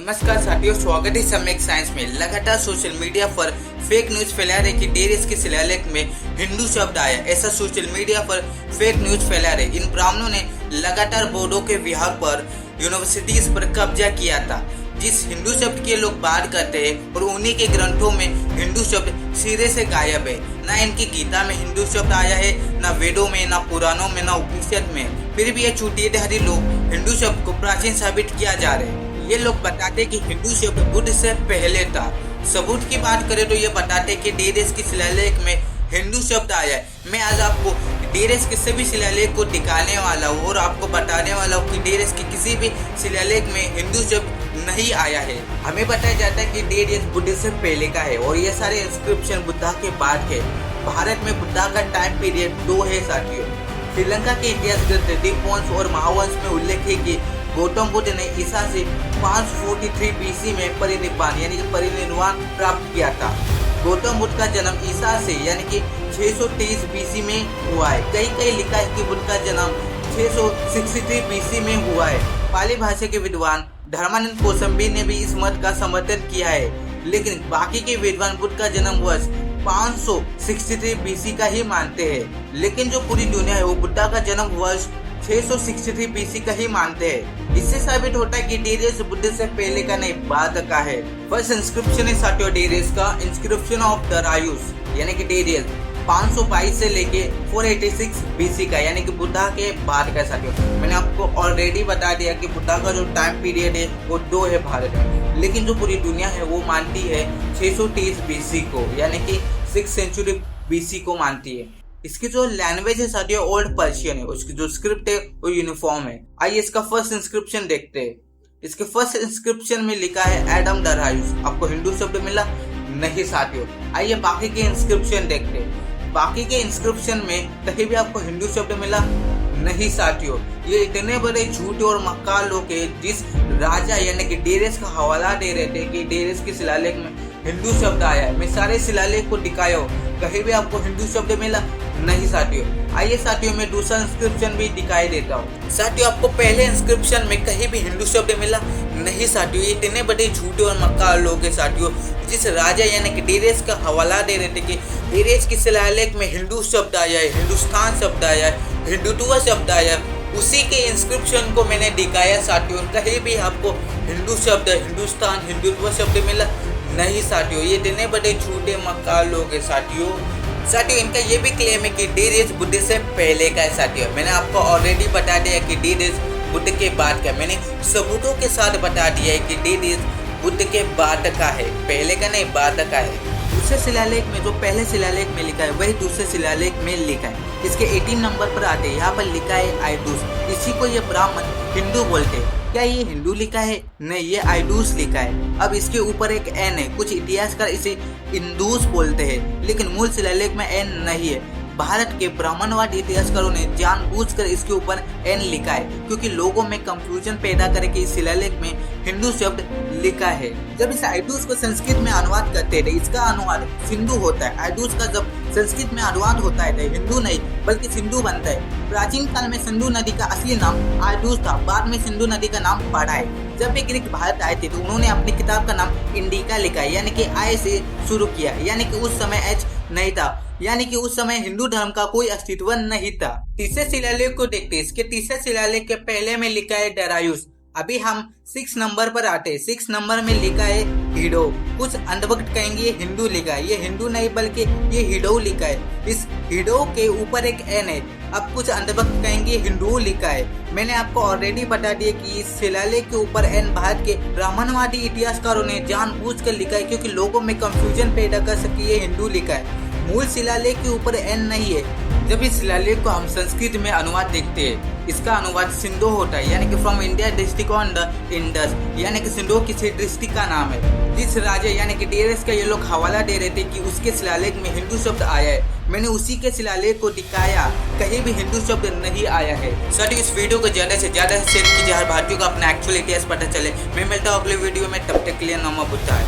नमस्कार साथियों, स्वागत है सम्यक साइंस में। लगातार सोशल मीडिया पर फेक न्यूज फैला रहे कि डेरेस के शिलालेख में हिंदू शब्द आया। ऐसा सोशल मीडिया पर फेक न्यूज फैला रहे। इन ब्राह्मणों ने लगातार बोडो के विहार पर यूनिवर्सिटीज पर कब्जा किया था, जिस हिंदू शब्द के लोग बात करते हैं, और उन्हीं के ग्रंथों में हिंदू शब्द सिरे से गायब है। ना इनकी गीता में हिंदू शब्द आया है, ना वेदों में, ना पुराणों में, ना उपनिषद में। फिर भी ये चुटियाधारी लोग हिंदू शब्द को प्राचीन साबित किया जा रहे हैं। ये लोग बताते कि हिंदू शब्द बुद्ध से पहले था। सबूत की बात करें तो ये बताते कि डेरेस के शिलालेख में हिंदू शब्द आया है। मैं आज आपको डेरेस के सभी शिलालेख को दिखाने वाला हूँ और आपको बताने वाला हूँ कि डेरेस के किसी भी शिलालेख में हिंदू शब्द नहीं आया है। हमें बताया जाता है कि डेरेस बुद्ध से पहले का है और ये सारे इंस्क्रिप्शन बुद्धा के बाद है। भारत में बुद्धा का टाइम पीरियड 2 है साथियों। श्रीलंका के इतिहास ग्रंथ दीपवंश और महावंश में उल्लेख है कि गौतम बुद्ध ने ईसा से 543 बीसी में परिनिर्वाण यानी कि परिनिर्वाण प्राप्त किया था। गौतम बुद्ध का जन्म ईसा से यानी कि 623 बीसी में हुआ है। कई लिखा है कि बुद्ध का जन्म 663 बीसी में हुआ है। पाली भाषा के विद्वान धर्मानंद कोसंबी ने भी इस मत का समर्थन किया है, लेकिन बाकी के विद्वान बुद्ध का जन्म वर्ष 563 बीसी का ही मानते हैं। लेकिन जो पूरी दुनिया है वो बुद्धा का जन्म वर्ष 663 बीसी का ही मानते हैं। इससे साबित होता है कि डेरेस बुद्ध से पहले का नहीं, बाद का है। फर्स्ट इंस्क्रिप्शन है साथियों डेरेस का, इंस्क्रिप्शन ऑफ दरायुस यानी कि डेरेस 522 से लेके 486 बीसी का यानी कि बुद्धा के बाद का साथियों। मैंने आपको ऑलरेडी बता दिया कि बुद्धा का जो टाइम पीरियड है वो 2 है भारत में, लेकिन जो पूरी दुनिया है वो मानती है 630 बीसी को यानी कि 6th सेंचुरी बीसी को मानती है। इसकी जो लैंग्वेज है साथियों ओल्ड पर्शियन है, उसकी जो स्क्रिप्ट है वो यूनिफॉर्म है। आइए इसका फर्स्ट इंस्क्रिप्शन देखते हैं। इसके फर्स्ट इंस्क्रिप्शन में लिखा है एडम दरायुस। आपको हिंदू शब्द मिला? नहीं साथियों। आइए बाकी के इंस्क्रिप्शन देखते हैं। बाकी के इंस्क्रिप्शन में कहीं भी आपको हिंदू शब्द मिला? नहीं साथियों। ये इतने बड़े झूठ और मक्का लोग है जिस राजा यानी कि डेरेस का हवाला दे रहे थे कि डेरेस के शिलालेख में हिंदू शब्द आया है। मैं सारे शिलालेख को दिखाया हूँ, कहीं भी आपको हिंदू शब्द मिला? नहीं साथियों। आइए साथियों मैं दूसरा इंस्क्रिप्शन भी दिखाई देता हूँ। साथियों आपको पहले इंस्क्रिप्शन में कहीं भी हिंदू शब्द मिला? नहीं साथियों। ये इतने बड़े झूठे और मक्का लोग हैं साथियों जिस राजा यानी कि डेरेस का हवाला दे रहे थे कि डेरेस के शिलालेख में हिंदू शब्द आया है, हिंदुस्तान शब्द आया है, हिंदुत्व शब्द आया है। उसी के इंस्क्रिप्शन को मैंने दिखाया साथियों। कहीं भी आपको हिंदू शब्द, हिंदुस्तान, हिंदुत्व शब्द मिला? नहीं साथियों। ये इतने बड़े झूठे मक्का लोग हैं साथियों। इनका ये भी क्लेम है कि डेरेस बुद्ध से पहले का है साथियों। मैंने आपको ऑलरेडी बता दिया कि डेरेस बुद्ध के बाद का, मैंने सबूतों के साथ बता दिया है कि डेरेस बुद्ध के बाद का है, पहले का नहीं, बाद का है। दूसरे शिलालेख में जो पहले शिलालेख में लिखा है वही दूसरे शिलालेख में लिखा है। इसके 18 नंबर पर आते हैं। यहाँ पर लिखा है आइडूस। इसी को ये ब्राह्मण हिंदू बोलते हैं। क्या ये हिंदू लिखा है? नहीं, ये आइडूस लिखा है। अब इसके ऊपर एक एन है। कुछ इतिहासकार इसे इंदूस बोलते हैं, लेकिन मूल शिलालेख में एन नहीं है। भारत के ब्राह्मणवाद इतिहासकारों ने जानबूझकर इसके ऊपर एन लिखा है क्योंकि लोगों में कंफ्यूजन पैदा करे कि इस शिलालेख में हिंदू शब्द लिखा है। जब इस आइडूस को संस्कृत में अनुवाद करते थे, इसका अनुवाद सिंधु होता है। आइडूस का जब संस्कृत में अनुवाद होता है तो हिंदू नहीं बल्कि सिंधु बनता है। प्राचीन काल में सिंधु नदी का असली नाम आइडूस था, बाद में सिंधु नदी का नाम पड़ा है। जब भी ग्रीक भारत आए थे तो उन्होंने अपनी किताब का नाम इंडिका लिखा यानी कि आई से शुरू किया, यानी कि उस समय एच नहीं था, यानी कि उस समय हिंदू धर्म का कोई अस्तित्व नहीं था। तीसरे शिलालेख को देखते हैं। इसके तीसरे शिलालेख के पहले में लिखा है दरायुस। अभी हम 6 नंबर पर आते हैं। 6 नंबर में लिखा है हिडो। कुछ अंधभक्त कहेंगे ये हिंदू लिखा है, ये हिंदू नहीं बल्कि ये हिडो लिखा है। इस हिडो के ऊपर एक एन है। अब कुछ अंधभक्त कहेंगे हिंदू लिखा है। मैंने आपको ऑलरेडी बता दिया कि इस शिलालेख के ऊपर एन भारत के ब्राह्मणवादी इतिहासकारों ने जानबूझकर लिखा है क्योंकि लोगों में कंफ्यूजन पैदा कर सके ये हिंदू लिखा है। मूल शिलालेख के ऊपर एन नहीं है। जब इस शिलालेख को हम संस्कृत में अनुवाद देखते हैं, इसका अनुवाद सिंधु होता है यानी कि from India district on the Indus, यानी कि सिंधु किसी डिस्ट्रिक्ट का नाम है। जिस राजा यानी कि डेरेस का ये लोग हवाला दे रहे थे कि उसके शिलालेख में हिंदू शब्द आया है, मैंने उसी के शिलालेख को दिखाया, कहीं भी हिंदू शब्द नहीं आया है। साथियों इस वीडियो को ज्यादा से ज्यादा शेयर कीजिए, हर भारतीय को अपना एक्चुअल इतिहास पता चले। मैं मिलता हूँ अगले वीडियो में, तब तक के लिए नमो बुद्धाय।